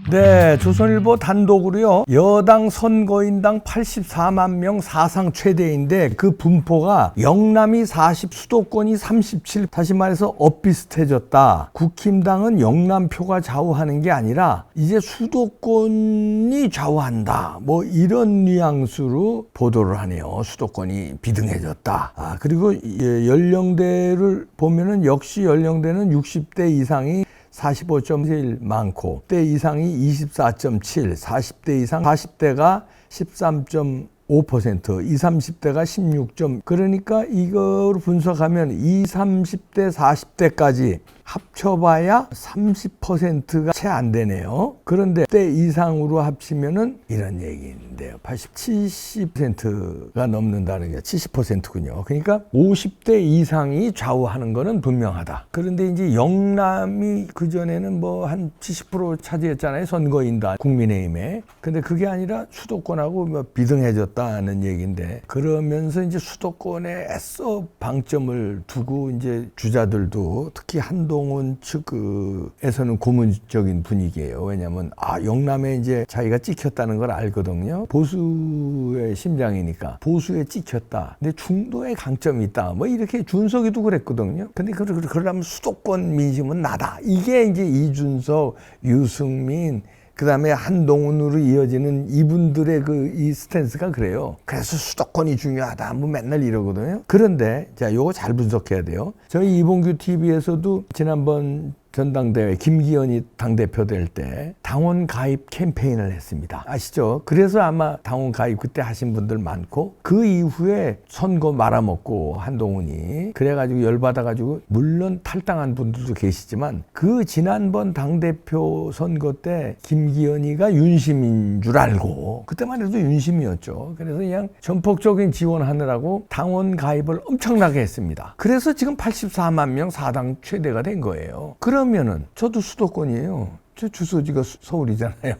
네, 조선일보 단독으로요. 여당 선거인당 84만 명 사상 최대인데 그 분포가 영남이 40, 수도권이 37. 다시 말해서 엇비슷해졌다. 국힘당은 영남표가 좌우하는 게 아니라 이제 수도권이 좌우한다. 뭐 이런 뉘앙스로 보도를 하네요. 수도권이 비등해졌다. 그리고 연령대를 보면은 역시 연령대는 60대 이상이 45.1 많고 10대 이상이 24.7, 40대 이상 40대가 13.5%, 20, 30대가 16. 그러니까 이거로 분석하면 20, 30대, 40대까지 합쳐봐야 30%가 채 안 되네요. 그런데 10대 이상으로 합치면은 이런 얘기인데요. 70%가 넘는다는 게 70%군요. 그러니까 50대 이상이 좌우하는 거는 분명하다. 그런데 이제 영남이 그전에는 뭐 한 70% 차지했잖아요. 선거인단 국민의힘에. 근데 그게 아니라 수도권하고 뭐 비등해졌다는 얘기인데, 그러면서 이제 수도권에 애써 방점을 두고 이제 주자들도 특히 한동훈 측에서는 고문적인 분위기예요. 왜냐하면 영남에 이제 자기가 찍혔다는 걸 알거든요. 보수의 심장이니까 보수에 찍혔다. 근데 중도에 강점이 있다. 뭐 이렇게 준석이도 그랬거든요. 근데 그러려면 수도권 민심은 나다. 이게 이제 이준석, 유승민, 그 다음에 한동훈으로 이어지는 이분들의 이 스탠스가 그래요. 그래서 수도권이 중요하다. 뭐 맨날 이러거든요. 그런데, 자, 요거 잘 분석해야 돼요. 저희 이봉규 TV에서도 지난번 전당대회 김기현이 당대표 될 때 당원 가입 캠페인을 했습니다. 아시죠? 그래서 아마 당원 가입 그때 하신 분들 많고, 그 이후에 선거 말아먹고 한동훈이 그래가지고 열받아가지고, 물론 탈당한 분들도 계시지만 그 지난번 당대표 선거 때 김기현이가 윤심인 줄 알고, 그때만 해도 윤심이었죠. 그래서 그냥 전폭적인 지원하느라고 당원 가입을 엄청나게 했습니다. 그래서 지금 84만 명 사당 최대가 된 거예요. 그러면은 저도 수도권이에요. 저 주소지가 서울이잖아요.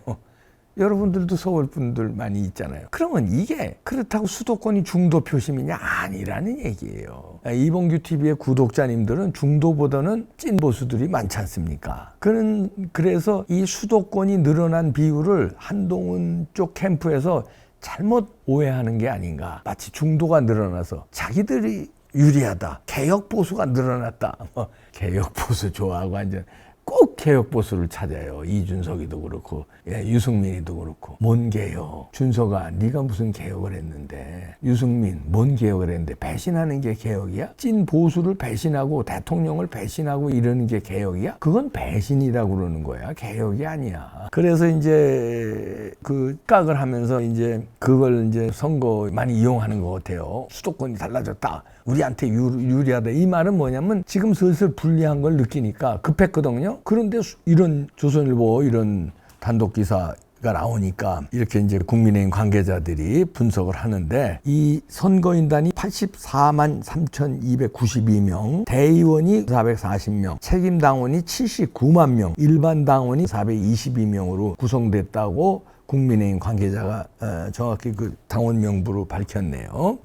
여러분들도 서울 분들 많이 있잖아요. 그러면 이게 그렇다고 수도권이 중도 표심이냐? 아니라는 얘기예요. 이봉규 TV의 구독자님들은 중도보다는 찐 보수들이 많지 않습니까? 그래서 이 수도권이 늘어난 비율을 한동훈 쪽 캠프에서 잘못 오해하는 게 아닌가. 마치 중도가 늘어나서 자기들이 유리하다. 개혁 보수가 늘어났다. 개혁 보수 좋아하고 완전 꼭 개혁 보수를 찾아요. 이준석이도 그렇고, 유승민이도 그렇고. 뭔 개혁? 준석아, 네가 무슨 개혁을 했는데? 유승민, 뭔 개혁을 했는데? 배신하는 게 개혁이야? 찐 보수를 배신하고 대통령을 배신하고 이러는 게 개혁이야? 그건 배신이라고 그러는 거야. 개혁이 아니야. 그래서 이제 그 깍을 하면서 이제 그걸 이제 선거 많이 이용하는 것 같아요. 수도권이 달라졌다. 우리한테 유리하다. 이 말은 뭐냐면 지금 슬슬 불리한 걸 느끼니까 급했거든요. 그런데 이런 조선일보 이런 단독 기사가 나오니까 이렇게 이제 국민의힘 관계자들이 분석을 하는데, 이 선거인단이 84만 3,292명, 대의원이 440명, 책임당원이 79만 명, 일반 당원이 422명으로 구성됐다고 국민의힘 관계자가 정확히 그 당원 명부로 밝혔네요.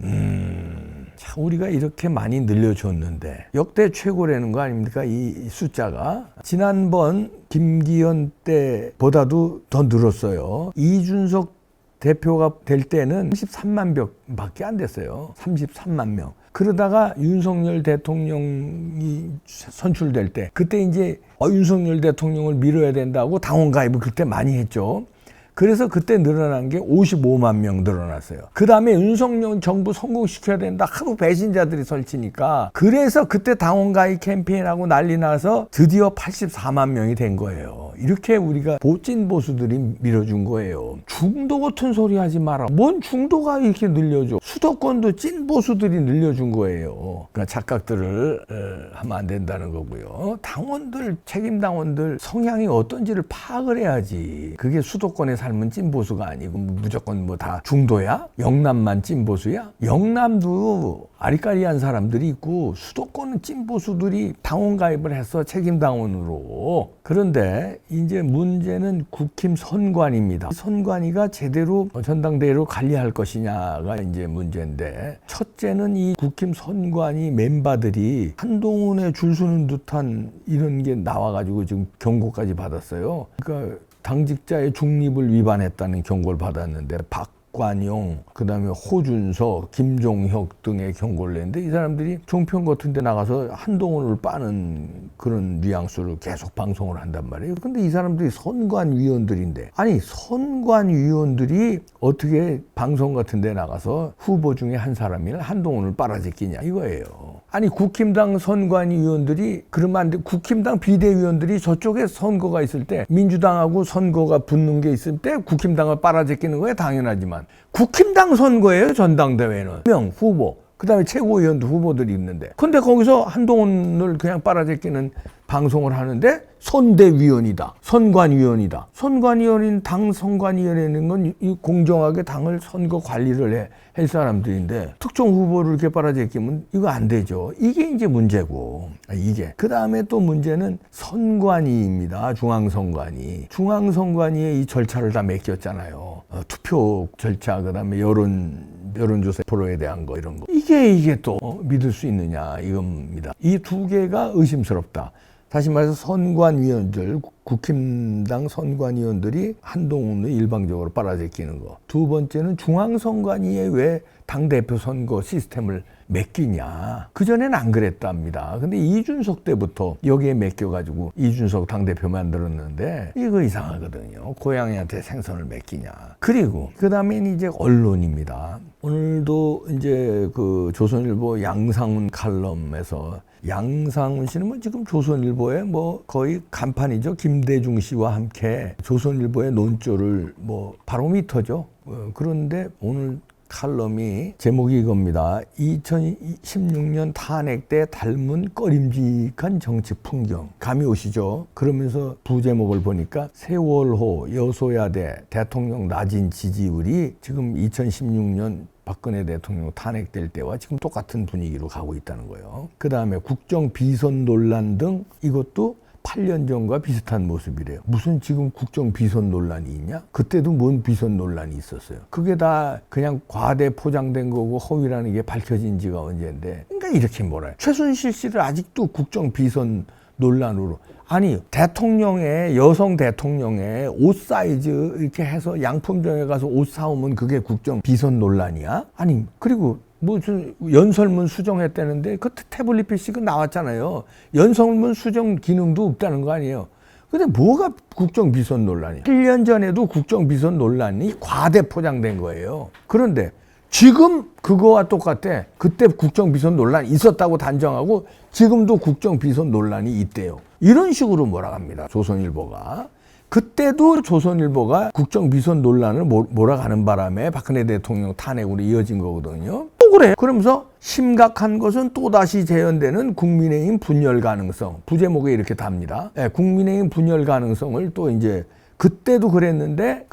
참 우리가 이렇게 많이 늘려줬는데 역대 최고라는 거 아닙니까? 이 숫자가 지난번 김기현 때보다도 더 늘었어요. 이준석 대표가 될 때는 33만 명밖에 안 됐어요. 33만 명. 그러다가 윤석열 대통령이 선출될 때, 그때 이제 윤석열 대통령을 밀어야 된다고 당원 가입을 그때 많이 했죠. 그래서 그때 늘어난 게 55만 명 늘어났어요. 그 다음에 윤석열 정부 성공시켜야 된다. 하도 배신자들이 설치니까. 그래서 그때 당원 가입 캠페인하고 난리 나서 드디어 84만 명이 된 거예요. 이렇게 우리가 찐 보수들이 밀어준 거예요. 중도 같은 소리 하지 마라. 뭔 중도가 이렇게 늘려줘. 수도권도 찐 보수들이 늘려준 거예요. 그러니까 착각들을 하면 안 된다는 거고요. 당원들, 책임당원들 성향이 어떤지를 파악을 해야지. 그게 수도권에 삶은 찐보수가 아니고 무조건 뭐 다 중도야? 영남만 찐보수야? 영남도 아리까리한 사람들이 있고 수도권은 찐보수들이 당원 가입을 해서 책임당원으로. 그런데 이제 문제는 국힘 선관위입니다. 선관위가 제대로 전당대회로 관리할 것이냐가 이제 문제인데, 첫째는 이 국힘 선관위 멤버들이 한동훈에 줄 서는 듯한 이런 게 나와가지고 지금 경고까지 받았어요. 그러니까 당직자의 중립을 위반했다는 경고를 받았는데 박관용, 그다음에 호준서, 김종혁 등의 경고를 냈는데 이 사람들이 종편 같은 데 나가서 한동훈을 빠는 그런 뉘앙스를 계속 방송을 한단 말이에요. 근데 이 사람들이 선관위원들인데, 아니 선관위원들이 어떻게 방송 같은 데 나가서 후보 중에 한 사람이 한동훈을 빨아제끼냐 이거예요. 아니 국힘당 선관위원들이 그러면 안 돼. 국힘당 비대위원들이 저쪽에 선거가 있을 때 민주당하고 선거가 붙는 게 있을 때 국힘당을 빨아제끼는 거야 당연하지만, 국힘당 선거예요 전당대회는. 명 후보 그다음에 최고위원도 후보들이 있는데, 근데 거기서 한동훈을 그냥 빨아제끼는 방송을 하는데 선대위원이다, 선관위원이다. 선관위원인 당 선관위원회는 건 공정하게 당을 선거 관리를 할 사람들인데 특정 후보를 이렇게 빨아제끼면 이거 안 되죠. 이게 이제 문제고, 이게 그 다음에 또 문제는 선관위입니다. 중앙선관위. 중앙선관위에 이 절차를 다 맡겼잖아요. 투표 절차, 그 다음에 여론조사 프로에 대한 거 이런 거. 이게 또 믿을 수 있느냐 이겁니다. 이 두 개가 의심스럽다. 다시 말해서 선관위원들, 국힘당 선관위원들이 한동훈을 일방적으로 빨아제끼는 거. 두 번째는 중앙선관위에 왜 당대표 선거 시스템을 맡기냐. 그전에는 안 그랬답니다. 근데 이준석 때부터 여기에 맡겨가지고 이준석 당대표 만들었는데 이거 이상하거든요. 고양이한테 생선을 맡기냐. 그리고 그 다음엔 이제 언론입니다. 오늘도 이제 그 조선일보 양상훈 칼럼에서 양상훈 씨는 뭐 지금 조선일보의 뭐 거의 간판이죠. 김대중 씨와 함께 조선일보의 논조를 뭐 바로미터죠. 그런데 오늘 칼럼이 제목이 이겁니다. 2016년 탄핵 때 닮은 꺼림직한 정치 풍경. 감이 오시죠? 그러면서 부제목을 보니까 세월호, 여소야대, 대통령 낮은 지지율이 지금 2016년 박근혜 대통령 탄핵될 때와 지금 똑같은 분위기로 가고 있다는 거예요. 그 다음에 국정 비선 논란 등 이것도 8년 전과 비슷한 모습이래요. 무슨 지금 국정 비선 논란이 있냐? 그때도 뭔 비선 논란이 있었어요. 그게 다 그냥 과대 포장된 거고 허위라는 게 밝혀진 지가 언제인데, 그러니까 이렇게 몰아요. 최순실 씨를 아직도 국정 비선 논란으로. 아니 대통령의, 여성 대통령의 옷 사이즈 이렇게 해서 양품점에 가서 옷 사오면 그게 국정 비선 논란이야? 아니 그리고 무슨 연설문 수정했다는데 그 태블릿 PC 나왔잖아요. 연설문 수정 기능도 없다는 거 아니에요. 근데 뭐가 국정 비선 논란이야? 1년 전에도 국정 비선 논란이 과대 포장된 거예요. 그런데 지금 그거와 똑같아. 그때 국정 비선 논란이 있었다고 단정하고 지금도 국정 비선 논란이 있대요. 이런 식으로 몰아갑니다. 조선일보가. 그때도 조선일보가 국정 비선 논란을 몰아가는 바람에 박근혜 대통령 탄핵으로 이어진 거거든요. 또 그래. 그러면서 심각한 것은 또다시 재현되는 국민의힘 분열 가능성. 부제목에 이렇게 답니다. 네, 국민의힘 분열 가능성을 또 이제 그때도 그랬는데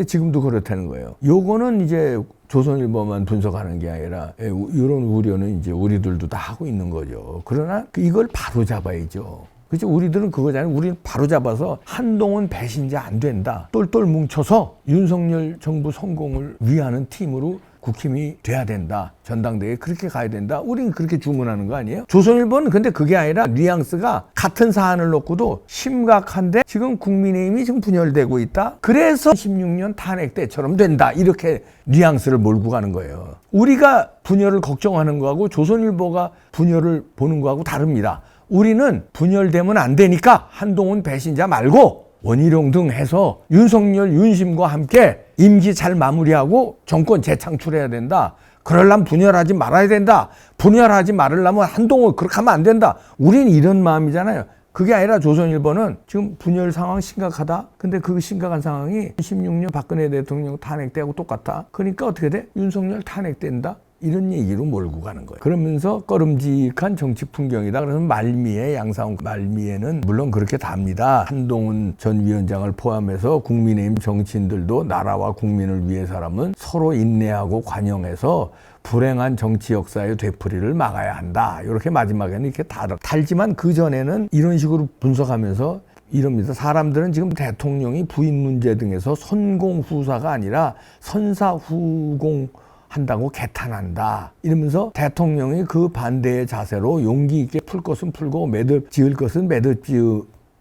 지금도 그렇다는 거예요. 요거는 이제 조선일보만 분석하는 게 아니라 이런 우려는 이제 우리들도 다 하고 있는 거죠. 그러나 이걸 바로 잡아야죠. 그렇죠? 우리들은 그거잖아요. 우리는 바로 잡아서 한동훈 배신자 안 된다. 똘똘 뭉쳐서 윤석열 정부 성공을 위하는 팀으로 국힘이 돼야 된다. 전당대회에 그렇게 가야 된다. 우리는 그렇게 주문하는 거 아니에요? 조선일보는 근데 그게 아니라 뉘앙스가 같은 사안을 놓고도 심각한데 지금 국민의힘이 지금 분열되고 있다. 그래서 16년 탄핵 때처럼 된다. 이렇게 뉘앙스를 몰고 가는 거예요. 우리가 분열을 걱정하는 거하고 조선일보가 분열을 보는 거하고 다릅니다. 우리는 분열되면 안 되니까 한동훈 배신자 말고 원희룡 등 해서 윤석열, 윤심과 함께 임기 잘 마무리하고 정권 재창출해야 된다. 그러려면 분열하지 말아야 된다. 분열하지 말으려면 한동훈 그렇게 하면 안 된다. 우리는 이런 마음이잖아요. 그게 아니라 조선일보는 지금 분열 상황 심각하다. 근데 그 심각한 상황이 16년 박근혜 대통령 탄핵 때하고 똑같아. 그러니까 어떻게 돼? 윤석열 탄핵된다. 이런 얘기로 몰고 가는 거예요. 그러면서 꺼름직한 정치 풍경이다. 그래서 말미에 양상훈 말미에는 물론 그렇게 답니다. 한동훈 전 위원장을 포함해서 국민의힘 정치인들도 나라와 국민을 위해서라면 서로 인내하고 관용해서 불행한 정치 역사의 되풀이를 막아야 한다. 이렇게 마지막에는 이렇게 달지만 그 전에는 이런 식으로 분석하면서 이럽니다. 사람들은 지금 대통령이 부인 문제 등에서 선공후사가 아니라 선사후공 한다고 개탄한다. 이러면서 대통령이 그 반대의 자세로 용기 있게 풀 것은 풀고 매듭 지을 것은 매듭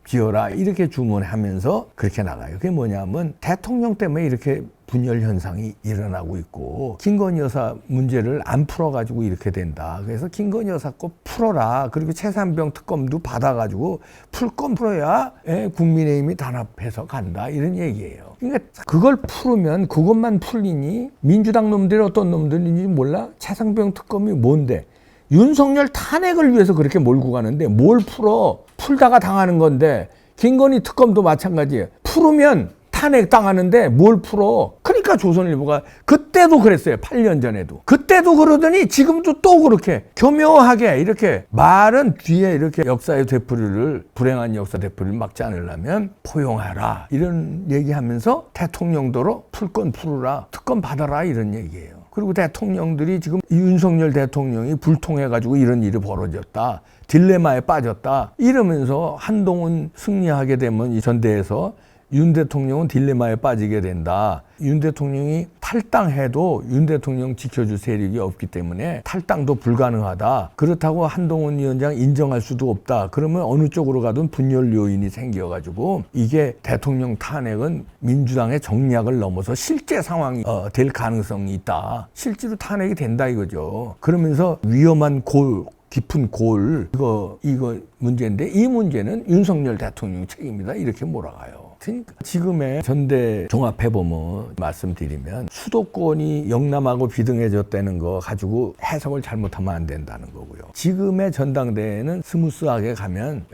지어라 이렇게 주문하면서 그렇게 나가요. 그게 뭐냐면 대통령 때문에 이렇게 분열 현상이 일어나고 있고 김건희 여사 문제를 안 풀어가지고 이렇게 된다. 그래서 김건희 여사 거 풀어라. 그리고 최산병 특검도 받아가지고 풀 건 풀어야 국민의힘이 단합해서 간다. 이런 얘기예요. 그러니까 그걸 풀으면 그것만 풀리니 민주당 놈들이 어떤 놈들인지 몰라. 최산병 특검이 뭔데? 윤석열 탄핵을 위해서 그렇게 몰고 가는데 뭘 풀어? 풀다가 당하는 건데 김건희 특검도 마찬가지예요. 풀으면 탄핵 당하는데 뭘 풀어? 그러니까 조선일보가 그때도 그랬어요. 8년 전에도. 그때도 그러더니 지금도 또 그렇게 교묘하게 이렇게 말은 뒤에 이렇게 역사의 되풀이를 불행한 역사 되풀이를 막지 않으려면 포용하라. 이런 얘기하면서 대통령도로 풀 건 풀으라. 특검 받아라. 이런 얘기예요. 그리고 대통령들이 지금 윤석열 대통령이 불통해가지고 이런 일이 벌어졌다. 딜레마에 빠졌다. 이러면서 한동훈 승리하게 되면 이 전대에서 윤 대통령은 딜레마에 빠지게 된다. 윤 대통령이 탈당해도 윤 대통령 지켜줄 세력이 없기 때문에 탈당도 불가능하다. 그렇다고 한동훈 위원장 인정할 수도 없다. 그러면 어느 쪽으로 가든 분열 요인이 생겨가지고 이게 대통령 탄핵은 민주당의 정략을 넘어서 실제 상황이 될 가능성이 있다. 실제로 탄핵이 된다 이거죠. 그러면서 위험한 깊은 골 이거 문제인데 이 문제는 윤석열 대통령 책임이다 이렇게 몰아가요. 그러니까 지금의 전대 종합해보면 말씀드리면 수도권이 영남하고 비등해졌다는 거 가지고 해석을 잘못하면 안 된다는 거고요. 지금의 전당대회는 스무스하게 가면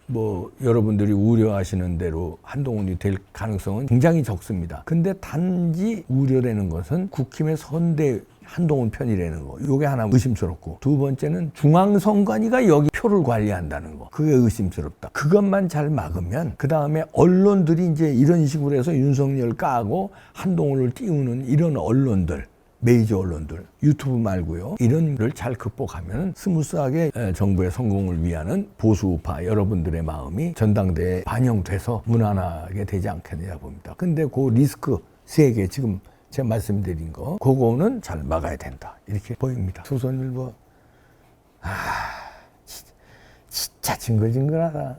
뭐 여러분들이 우려하시는 대로 한동훈이 될 가능성은 굉장히 적습니다. 근데 단지 우려되는 것은 국힘의 선대 한동훈 편이라는 거. 요게 하나 의심스럽고. 두 번째는 중앙선관위가 여기 표를 관리한다는 거. 그게 의심스럽다. 그것만 잘 막으면 그 다음에 언론들이 이제 이런 식으로 해서 윤석열 까고 한동훈을 띄우는 이런 언론들. 메이저 언론들, 유튜브 말고요. 이런 걸 잘 극복하면 스무스하게 정부의 성공을 위하는 보수우파 여러분들의 마음이 전당대회에 반영돼서 무난하게 되지 않겠느냐 봅니다. 근데 그 리스크 3개 지금 제가 말씀드린 거 그거는 잘 막아야 된다. 이렇게 보입니다. 조선일보 진짜 징글징글하다.